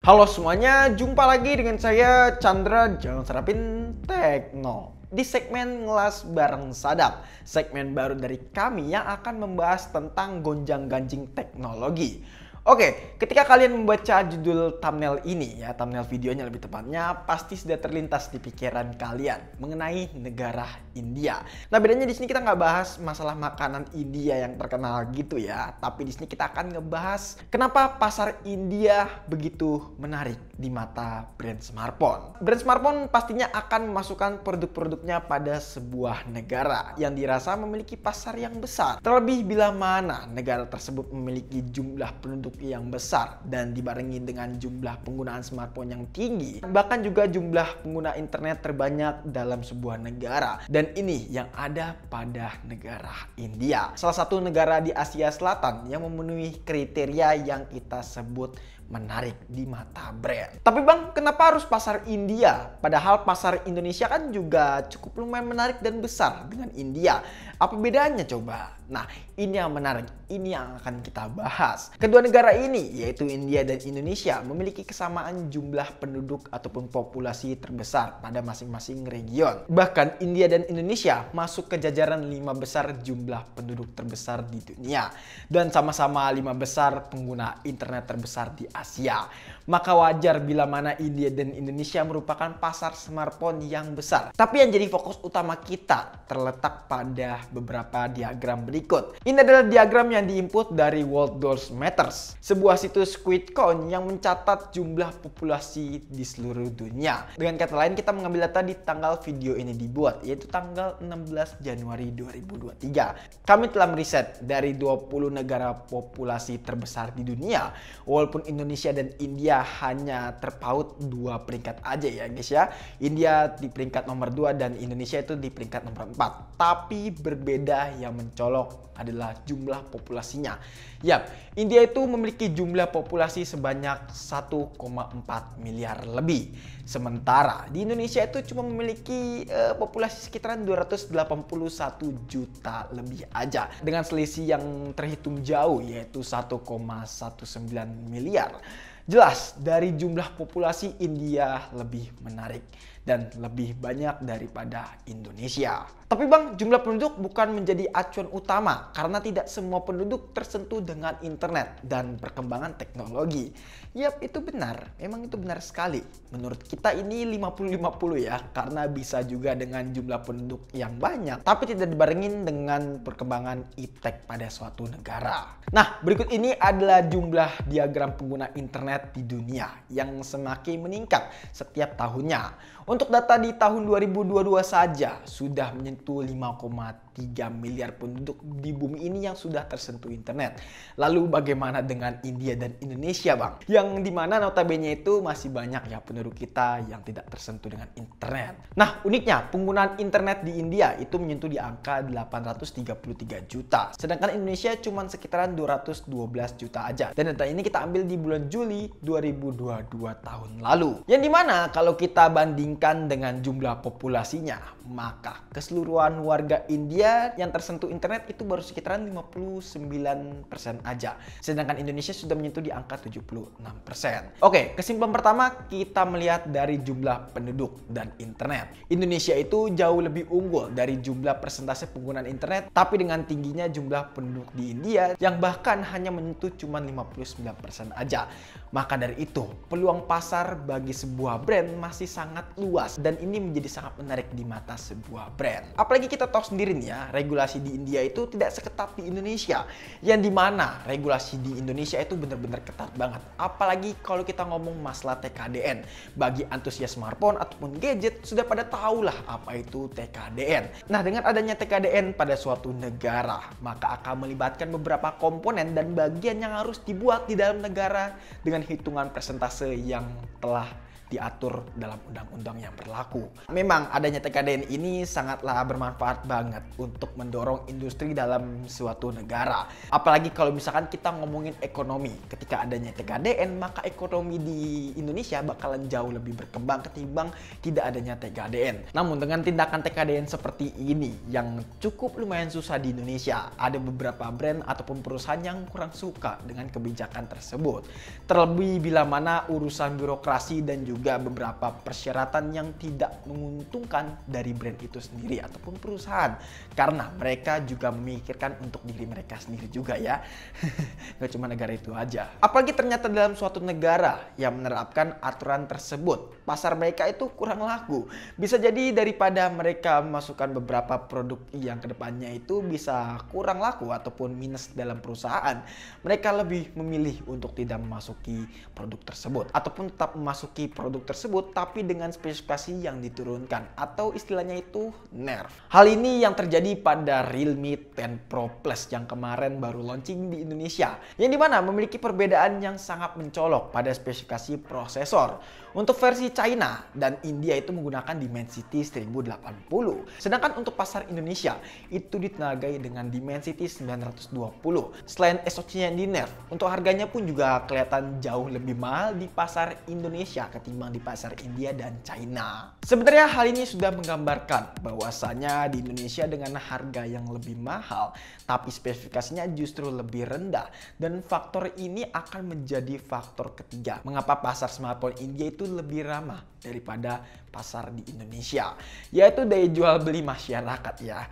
Halo semuanya, jumpa lagi dengan saya Chandra Jangan Serapin Tekno di segmen Ngelas Bareng Sadap, segmen baru dari kami yang akan membahas tentang gonjang-ganjing teknologi. Oke, ketika kalian membaca judul thumbnail ini ya, thumbnail videonya lebih tepatnya, pasti sudah terlintas di pikiran kalian mengenai negara India. Nah, bedanya di sini kita nggak bahas masalah makanan India yang terkenal gitu ya, tapi di sini kita akan ngebahas kenapa pasar India begitu menarik di mata brand smartphone. Brand smartphone pastinya akan memasukkan produk-produknya pada sebuah negara yang dirasa memiliki pasar yang besar. Terlebih bila mana negara tersebut memiliki jumlah penduduk yang besar dan dibarengi dengan jumlah penggunaan smartphone yang tinggi, bahkan juga jumlah pengguna internet terbanyak dalam sebuah negara, dan ini yang ada pada negara India, salah satu negara di Asia Selatan yang memenuhi kriteria yang kita sebut menarik di mata brand. Tapi bang, kenapa harus pasar India? Padahal pasar Indonesia kan juga cukup lumayan menarik dan besar dengan India. Apa bedanya coba? Nah, ini yang menarik, ini yang akan kita bahas. Kedua negara ini, yaitu India dan Indonesia, memiliki kesamaan jumlah penduduk ataupun populasi terbesar pada masing-masing region. Bahkan India dan Indonesia masuk ke jajaran 5 besar jumlah penduduk terbesar di dunia. Dan sama-sama 5 besar pengguna internet terbesar di Asia. Maka wajar bila mana India dan Indonesia merupakan pasar smartphone yang besar. Tapi yang jadi fokus utama kita terletak pada beberapa diagram berikut. Ini adalah diagram yang diinput dari World Dollars Matters, sebuah situs quick count yang mencatat jumlah populasi di seluruh dunia. Dengan kata lain, kita mengambil data di tanggal video ini dibuat, yaitu tanggal 16 Januari 2023. Kami telah meriset dari 20 negara populasi terbesar di dunia, walaupun Indonesia dan India hanya terpaut 2 peringkat aja ya guys ya. India di peringkat nomor 2 dan Indonesia itu di peringkat nomor 4. Tapi berbeda yang mencolok adalah jumlah populasinya. Yap, India itu memiliki jumlah populasi sebanyak 1,4 miliar lebih. Sementara di Indonesia itu cuma memiliki populasi sekitaran 281 juta lebih aja. Dengan selisih yang terhitung jauh, yaitu 1,19 miliar. Jelas, dari jumlah populasi India lebih menarik dan lebih banyak daripada Indonesia. Tapi bang, jumlah penduduk bukan menjadi acuan utama karena tidak semua penduduk tersentuh dengan internet dan perkembangan teknologi. Yap, itu benar. Memang itu benar sekali. Menurut kita ini 50-50 ya, karena bisa juga dengan jumlah penduduk yang banyak, tapi tidak dibarengin dengan perkembangan iptek pada suatu negara. Nah, berikut ini adalah jumlah diagram pengguna internet di dunia yang semakin meningkat setiap tahunnya. Untuk data di tahun 2022 saja sudah menyentuh 5,3 miliar penduduk di bumi ini yang sudah tersentuh internet. Lalu bagaimana dengan India dan Indonesia bang? Yang dimana notabene itu masih banyak ya penduduk kita yang tidak tersentuh dengan internet. Nah, uniknya penggunaan internet di India itu menyentuh di angka 833 juta. Sedangkan Indonesia cuma sekitaran 212 juta aja. Dan data ini kita ambil di bulan Juli 2022 tahun lalu. Yang dimana kalau kita bandingkan dengan jumlah populasinya, maka keseluruhan warga India yang tersentuh internet itu baru sekitaran 59% aja. Sedangkan Indonesia sudah menyentuh di angka 76%. Oke, kesimpulan pertama kita melihat dari jumlah penduduk dan internet. Indonesia itu jauh lebih unggul dari jumlah persentase penggunaan internet, tapi dengan tingginya jumlah penduduk di India yang bahkan hanya menyentuh cuma 59% aja. Maka dari itu, peluang pasar bagi sebuah brand masih sangat luas dan ini menjadi sangat menarik di mata sebuah brand. Apalagi kita tahu sendiri nih ya, regulasi di India itu tidak seketat di Indonesia. Yang dimana regulasi di Indonesia itu benar-benar ketat banget. Apalagi kalau kita ngomong masalah TKDN. Bagi antusias smartphone ataupun gadget sudah pada tahulah apa itu TKDN. Nah, dengan adanya TKDN pada suatu negara, maka akan melibatkan beberapa komponen dan bagian yang harus dibuat di dalam negara dengan hitungan persentase yang telah diatur dalam undang-undang yang berlaku. Memang adanya TKDN ini sangatlah bermanfaat banget untuk mendorong industri dalam suatu negara. Apalagi kalau misalkan kita ngomongin ekonomi. Ketika adanya TKDN, maka ekonomi di Indonesia bakalan jauh lebih berkembang ketimbang tidak adanya TKDN. Namun dengan tindakan TKDN seperti ini yang cukup lumayan susah di Indonesia, ada beberapa brand ataupun perusahaan yang kurang suka dengan kebijakan tersebut. Terlebih bila mana urusan birokrasi dan juga beberapa persyaratan yang tidak menguntungkan dari brand itu sendiri ataupun perusahaan. Karena mereka juga memikirkan untuk diri mereka sendiri juga ya. Gak cuma negara itu aja. Apalagi ternyata dalam suatu negara yang menerapkan aturan tersebut, pasar mereka itu kurang laku. Bisa jadi daripada mereka memasukkan beberapa produk yang kedepannya itu bisa kurang laku ataupun minus dalam perusahaan, mereka lebih memilih untuk tidak memasuki produk tersebut ataupun tetap memasuki produk tersebut tapi dengan spesifikasi yang diturunkan atau istilahnya itu nerf. Hal ini yang terjadi pada Realme 10 Pro Plus yang kemarin baru launching di Indonesia, yang dimana memiliki perbedaan yang sangat mencolok pada spesifikasi prosesor. Untuk versi China dan India itu menggunakan Dimensity 1080, sedangkan untuk pasar Indonesia itu ditenagai dengan Dimensity 920. Selain SoC-nya yang di nerf, untuk harganya pun juga kelihatan jauh lebih mahal di pasar Indonesia ketimbang di pasar India dan China. Sebenarnya hal ini sudah menggambarkan bahwasanya di Indonesia dengan harga yang lebih mahal tapi spesifikasinya justru lebih rendah, dan faktor ini akan menjadi faktor ketiga mengapa pasar smartphone India itu lebih ramah daripada pasar di Indonesia, yaitu daya jual beli masyarakat ya.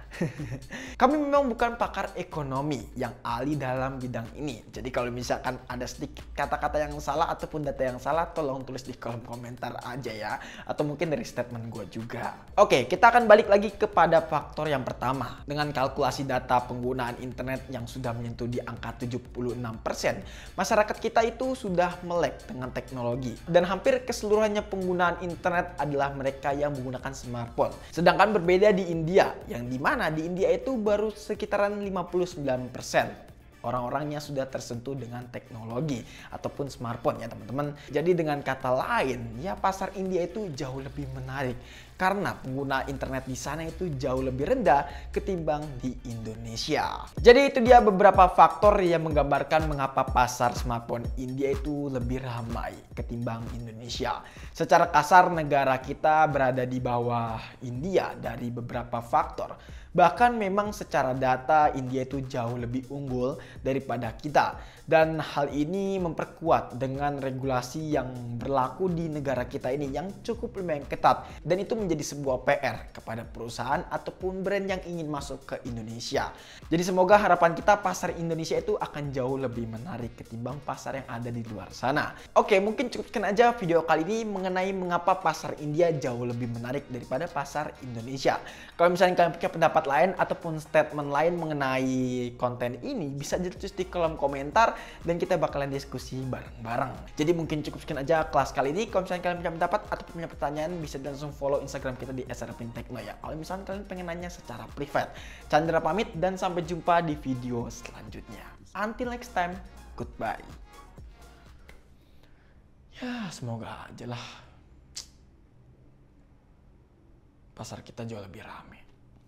Kami memang bukan pakar ekonomi yang ahli dalam bidang ini, jadi kalau misalkan ada sedikit kata-kata yang salah ataupun data yang salah, tolong tulis di kolom komentar aja ya, atau mungkin dari statement gue juga. Oke, kita akan balik lagi kepada faktor yang pertama. Dengan kalkulasi data penggunaan internet yang sudah menyentuh di angka 76%, masyarakat kita itu sudah melek dengan teknologi, dan hampir keseluruhannya penggunaan internet adalah mereka yang menggunakan smartphone. Sedangkan berbeda di India, yang dimana di India itu baru sekitaran 59% orang-orangnya sudah tersentuh dengan teknologi ataupun smartphone ya teman-teman. Jadi dengan kata lain, ya pasar India itu jauh lebih menarik karena pengguna internet di sana itu jauh lebih rendah ketimbang di Indonesia. Jadi itu dia beberapa faktor yang menggambarkan mengapa pasar smartphone India itu lebih ramai ketimbang Indonesia. Secara kasar negara kita berada di bawah India dari beberapa faktor. Bahkan memang secara data India itu jauh lebih unggul daripada kita. Dan hal ini memperkuat dengan regulasi yang berlaku di negara kita ini yang cukup lumayan ketat. Dan itu menjadi sebuah PR kepada perusahaan ataupun brand yang ingin masuk ke Indonesia. Jadi semoga harapan kita pasar Indonesia itu akan jauh lebih menarik ketimbang pasar yang ada di luar sana. Oke, mungkin cukupkan aja video kali ini mengenai mengapa pasar India jauh lebih menarik daripada pasar Indonesia. Kalau misalnya kalian punya pendapat lain ataupun statement lain mengenai konten ini, bisa tulis di kolom komentar dan kita bakalan diskusi bareng-bareng. Jadi mungkin cukup sekian aja kelas kali ini. Kalau misalnya kalian punya pendapat atau punya pertanyaan, bisa langsung follow Instagram kita di @serapintekno ya. Kalau misalnya kalian pengen nanya secara privat. Chandra pamit dan sampai jumpa di video selanjutnya. Until next time, goodbye. Ya semoga aja lah pasar kita jauh lebih rame.